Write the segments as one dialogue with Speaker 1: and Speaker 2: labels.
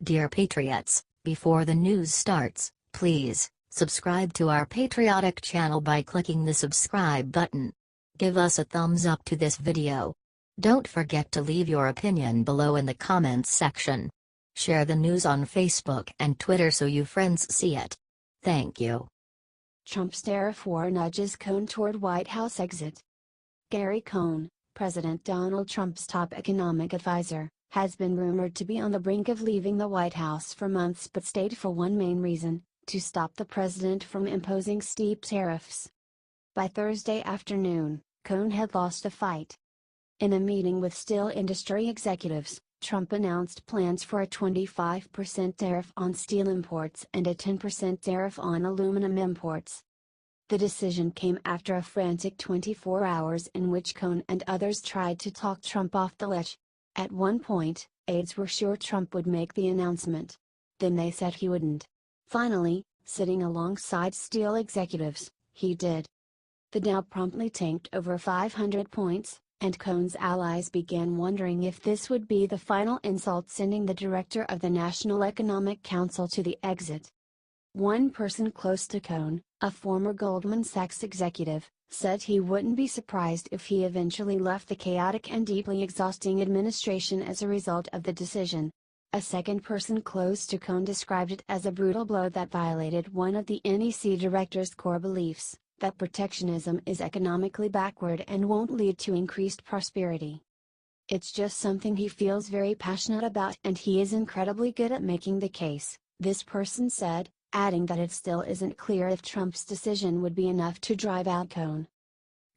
Speaker 1: Dear Patriots, before the news starts, please subscribe to our patriotic channel by clicking the subscribe button. Give us a thumbs up to this video. Don't forget to leave your opinion below in the comments section. Share the news on Facebook and Twitter so your friends see it. Thank you.
Speaker 2: Trump's tariff war nudges Cohn toward White House exit. Gary Cohn, President Donald Trump's top economic advisor, has been rumored to be on the brink of leaving the White House for months but stayed for one main reason: to stop the president from imposing steep tariffs. By Thursday afternoon, Cohn had lost a fight. In a meeting with steel industry executives, Trump announced plans for a 25% tariff on steel imports and a 10% tariff on aluminum imports. The decision came after a frantic 24 hours in which Cohn and others tried to talk Trump off the ledge. At one point, aides were sure Trump would make the announcement. Then they said he wouldn't. Finally, sitting alongside steel executives, he did. The Dow promptly tanked over 500 points, and Cohn's allies began wondering if this would be the final insult, sending the director of the National Economic Council to the exit. One person close to Cohn, a former Goldman Sachs executive, said he wouldn't be surprised if he eventually left the chaotic and deeply exhausting administration as a result of the decision. A second person close to Cohn described it as a brutal blow that violated one of the NEC director's core beliefs, that protectionism is economically backward and won't lead to increased prosperity. It's just something he feels very passionate about and he is incredibly good at making the case, this person said, adding that it still isn't clear if Trump's decision would be enough to drive out Cohn.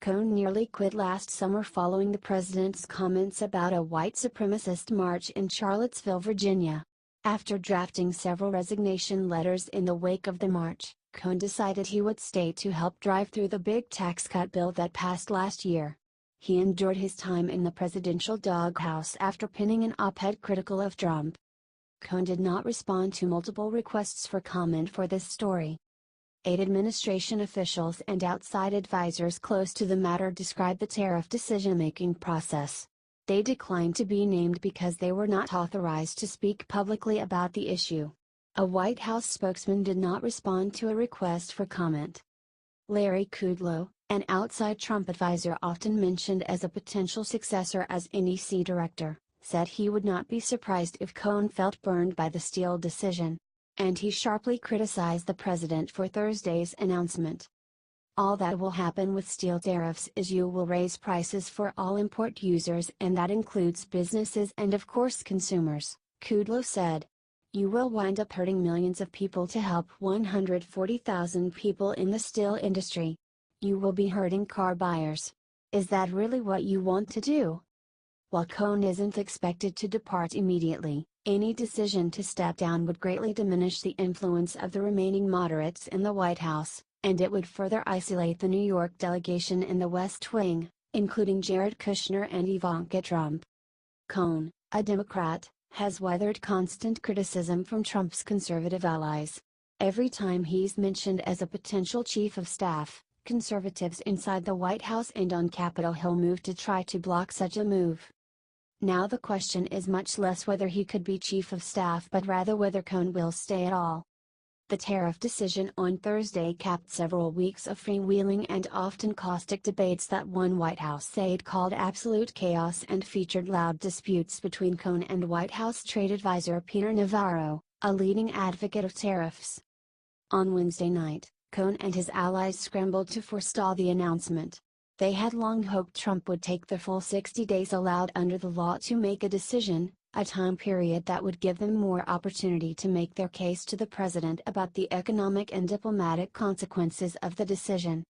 Speaker 2: Cohn nearly quit last summer following the president's comments about a white supremacist march in Charlottesville, Virginia. After drafting several resignation letters in the wake of the march, Cohn decided he would stay to help drive through the big tax cut bill that passed last year. He endured his time in the presidential doghouse after penning an op-ed critical of Trump. Cohn did not respond to multiple requests for comment for this story. Aide administration officials and outside advisors close to the matter described the tariff decision-making process. They declined to be named because they were not authorized to speak publicly about the issue. A White House spokesman did not respond to a request for comment. Larry Kudlow, an outside Trump advisor often mentioned as a potential successor as NEC director, said he would not be surprised if Cohn felt burned by the steel decision. And he sharply criticized the president for Thursday's announcement. All that will happen with steel tariffs is you will raise prices for all import users, and that includes businesses and of course consumers, Kudlow said. You will wind up hurting millions of people to help 140,000 people in the steel industry. You will be hurting car buyers. Is that really what you want to do? While Cohn isn't expected to depart immediately, any decision to step down would greatly diminish the influence of the remaining moderates in the White House, and it would further isolate the New York delegation in the West Wing, including Jared Kushner and Ivanka Trump. Cohn, a Democrat, has weathered constant criticism from Trump's conservative allies. Every time he's mentioned as a potential chief of staff, conservatives inside the White House and on Capitol Hill move to try to block such a move. Now the question is much less whether he could be chief of staff but rather whether Cohn will stay at all. The tariff decision on Thursday capped several weeks of freewheeling and often caustic debates that one White House aide called absolute chaos and featured loud disputes between Cohn and White House trade advisor Peter Navarro, a leading advocate of tariffs. On Wednesday night, Cohn and his allies scrambled to forestall the announcement. They had long hoped Trump would take the full 60 days allowed under the law to make a decision, a time period that would give them more opportunity to make their case to the president about the economic and diplomatic consequences of the decision.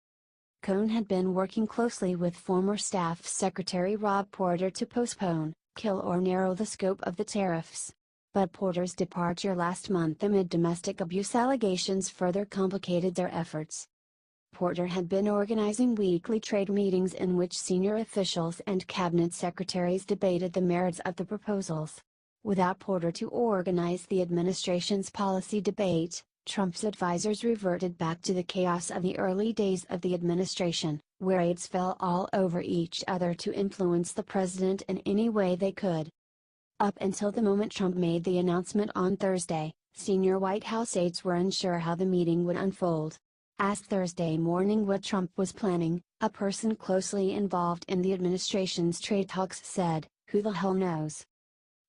Speaker 2: Cohn had been working closely with former Staff Secretary Rob Porter to postpone, kill or narrow the scope of the tariffs. But Porter's departure last month amid domestic abuse allegations further complicated their efforts. Porter had been organizing weekly trade meetings in which senior officials and cabinet secretaries debated the merits of the proposals. Without Porter to organize the administration's policy debate, Trump's advisors reverted back to the chaos of the early days of the administration, where aides fell all over each other to influence the president in any way they could. Up until the moment Trump made the announcement on Thursday, senior White House aides were unsure how the meeting would unfold. Asked Thursday morning what Trump was planning, a person closely involved in the administration's trade talks said, "Who the hell knows?"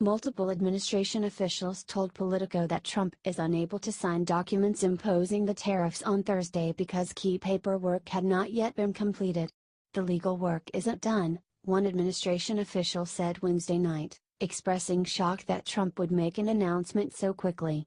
Speaker 2: Multiple administration officials told Politico that Trump is unable to sign documents imposing the tariffs on Thursday because key paperwork had not yet been completed. "The legal work isn't done," one administration official said Wednesday night, expressing shock that Trump would make an announcement so quickly.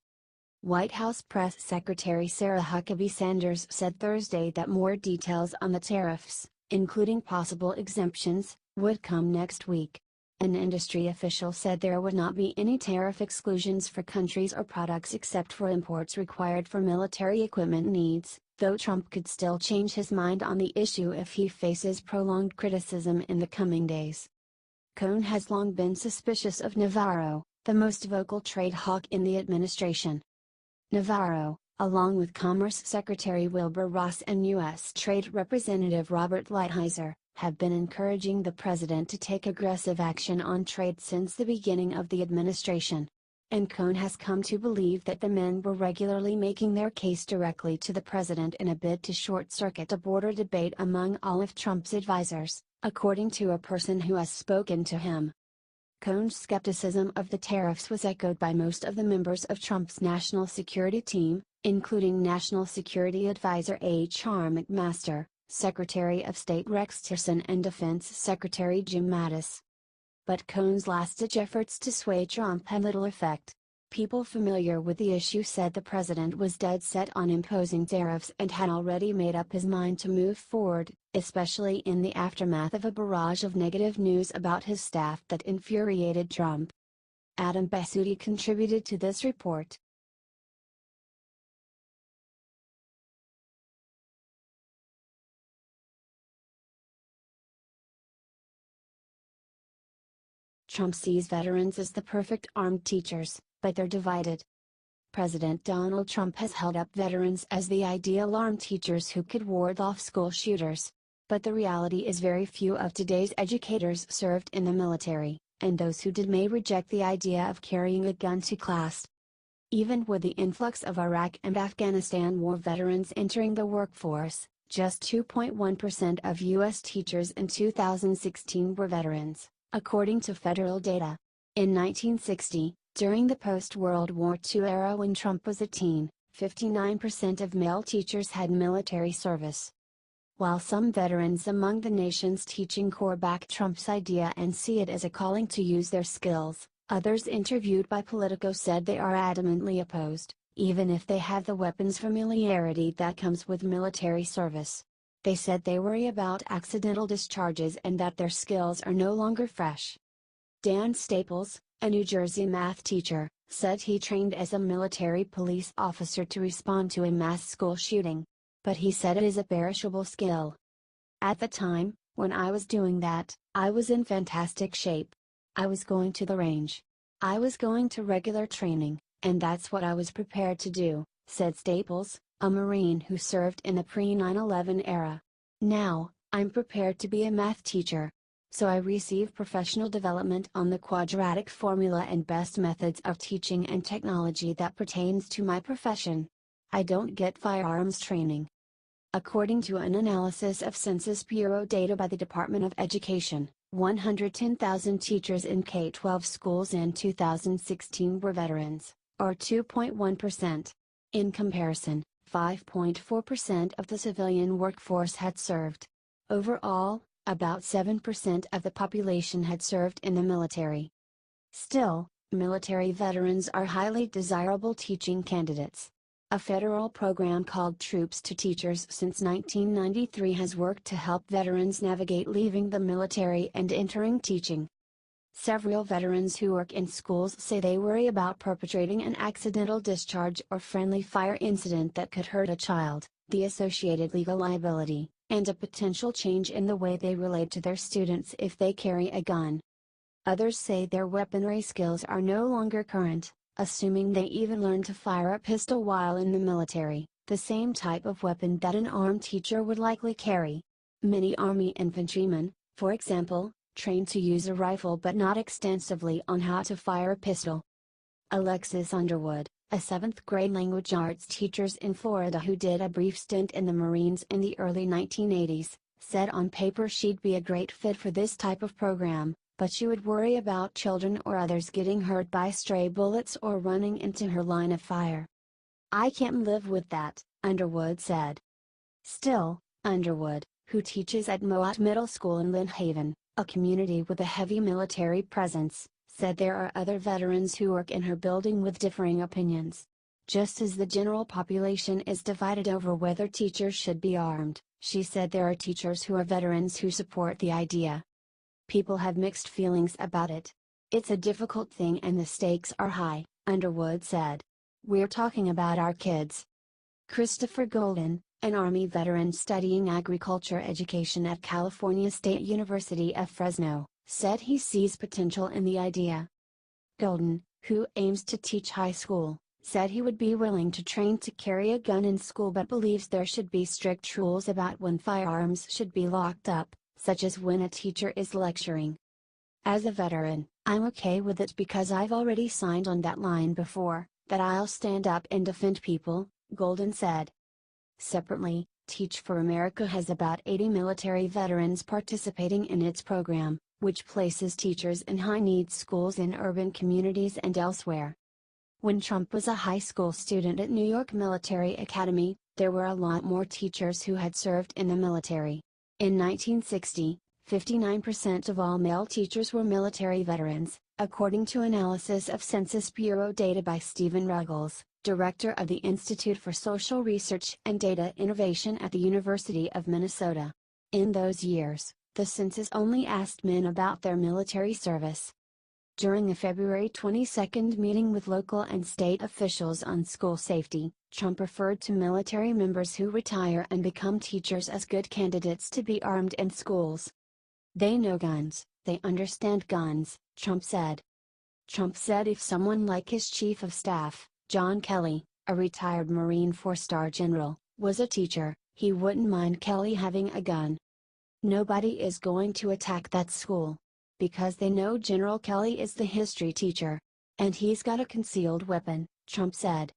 Speaker 2: White House Press Secretary Sarah Huckabee Sanders said Thursday that more details on the tariffs, including possible exemptions, would come next week. An industry official said there would not be any tariff exclusions for countries or products except for imports required for military equipment needs, though Trump could still change his mind on the issue if he faces prolonged criticism in the coming days. Cohn has long been suspicious of Navarro, the most vocal trade hawk in the administration. Navarro, along with Commerce Secretary Wilbur Ross and U.S. Trade Representative Robert Lighthizer, have been encouraging the president to take aggressive action on trade since the beginning of the administration. And Cohn has come to believe that the men were regularly making their case directly to the president in a bid to short-circuit a border debate among all of Trump's advisors, according to a person who has spoken to him. Cohn's skepticism of the tariffs was echoed by most of the members of Trump's national security team, including National Security Advisor H.R. McMaster, Secretary of State Rex Tillerson and Defense Secretary Jim Mattis. But Cohn's last-ditch efforts to sway Trump had little effect. People familiar with the issue said the president was dead set on imposing tariffs and had already made up his mind to move forward, especially in the aftermath of a barrage of negative news about his staff that infuriated Trump. Adam Bassutti contributed to this report. Trump sees veterans as the perfect armed teachers, but they're divided. President Donald Trump has held up veterans as the ideal armed teachers who could ward off school shooters. But the reality is very few of today's educators served in the military, and those who did may reject the idea of carrying a gun to class. Even with the influx of Iraq and Afghanistan war veterans entering the workforce, just 2.1% of U.S. teachers in 2016 were veterans, according to federal data. In 1960, during the post-World War II era when Trump was a teen, 59% of male teachers had military service. While some veterans among the nation's teaching corps back Trump's idea and see it as a calling to use their skills, others interviewed by Politico said they are adamantly opposed, even if they have the weapons familiarity that comes with military service. They said they worry about accidental discharges and that their skills are no longer fresh. Dan Staples, a New Jersey math teacher, said he trained as a military police officer to respond to a mass school shooting. But he said it is a perishable skill. "At the time, when I was doing that, I was in fantastic shape. I was going to the range. I was going to regular training, and that's what I was prepared to do," said Staples, a Marine who served in the pre-9/11 era. "Now, I'm prepared to be a math teacher. So I receive professional development on the quadratic formula and best methods of teaching and technology that pertains to my profession. I don't get firearms training." According to an analysis of Census Bureau data by the Department of Education, 110,000 teachers in K-12 schools in 2016 were veterans, or 2.1%. In comparison, 5.4% of the civilian workforce had served. Overall, about 7% of the population had served in the military. Still, military veterans are highly desirable teaching candidates. A federal program called Troops to Teachers since 1993 has worked to help veterans navigate leaving the military and entering teaching. Several veterans who work in schools say they worry about perpetrating an accidental discharge or friendly fire incident that could hurt a child, the associated legal liability, and a potential change in the way they relate to their students if they carry a gun. Others say their weaponry skills are no longer current, assuming they even learned to fire a pistol while in the military, the same type of weapon that an armed teacher would likely carry. Many Army infantrymen, for example, trained to use a rifle but not extensively on how to fire a pistol. Alexis Underwood, a 7th grade language arts teacher in Florida who did a brief stint in the Marines in the early 1980s, said on paper she'd be a great fit for this type of program, but she would worry about children or others getting hurt by stray bullets or running into her line of fire. "I can't live with that," Underwood said. Still, Underwood, who teaches at Mowat Middle School in Lynn Haven, a community with a heavy military presence, said there are other veterans who work in her building with differing opinions. Just as the general population is divided over whether teachers should be armed, she said there are teachers who are veterans who support the idea. "People have mixed feelings about it. It's a difficult thing and the stakes are high," Underwood said. "We're talking about our kids." Christopher Golden, an Army veteran studying agriculture education at California State University of Fresno, said he sees potential in the idea. Golden, who aims to teach high school, said he would be willing to train to carry a gun in school but believes there should be strict rules about when firearms should be locked up, such as when a teacher is lecturing. "As a veteran, I'm okay with it because I've already signed on that line before, that I'll stand up and defend people," Golden said. Separately, Teach for America has about 80 military veterans participating in its program, which places teachers in high-need schools in urban communities and elsewhere. When Trump was a high school student at New York Military Academy, there were a lot more teachers who had served in the military. In 1960, 59% of all male teachers were military veterans, according to analysis of Census Bureau data by Stephen Ruggles, director of the Institute for Social Research and Data Innovation at the University of Minnesota. In those years, the census only asked men about their military service. During a February 22 meeting with local and state officials on school safety, Trump referred to military members who retire and become teachers as good candidates to be armed in schools. "They know guns, they understand guns," Trump said. Trump said if someone like his chief of staff, John Kelly, a retired Marine 4-star general, was a teacher, he wouldn't mind Kelly having a gun. "Nobody is going to attack that school. Because they know General Kelly is the history teacher. And he's got a concealed weapon," Trump said.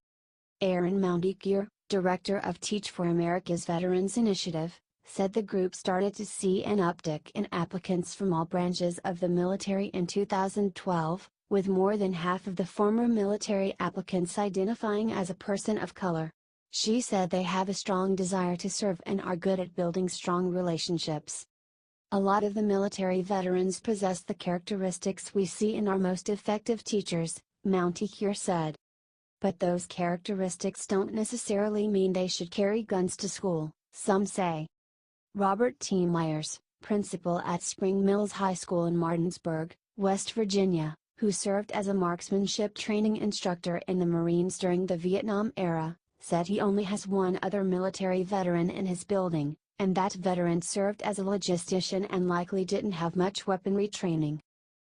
Speaker 2: Aaron Moundikier, director of Teach for America's Veterans Initiative, said the group started to see an uptick in applicants from all branches of the military in 2012, with more than half of the former military applicants identifying as a person of color. She said they have a strong desire to serve and are good at building strong relationships. "A lot of the military veterans possess the characteristics we see in our most effective teachers," Mountikier said. "But those characteristics don't necessarily mean they should carry guns to school," some say. Robert T. Myers, principal at Spring Mills High School in Martinsburg, West Virginia, who served as a marksmanship training instructor in the Marines during the Vietnam era, said he only has one other military veteran in his building, and that veteran served as a logistician and likely didn't have much weaponry training.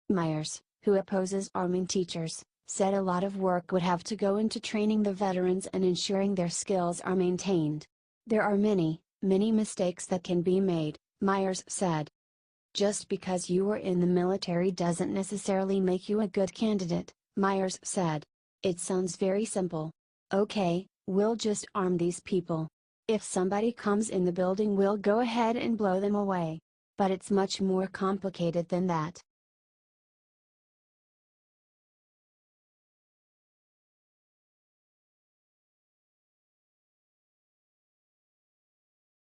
Speaker 2: Myers, who opposes arming teachers, said a lot of work would have to go into training the veterans and ensuring their skills are maintained. "There are many mistakes that can be made," Myers said. "Just because you were in the military doesn't necessarily make you a good candidate," Myers said. "It sounds very simple. Okay, we'll just arm these people. If somebody comes in the building we'll go ahead and blow them away. But it's much more complicated than that."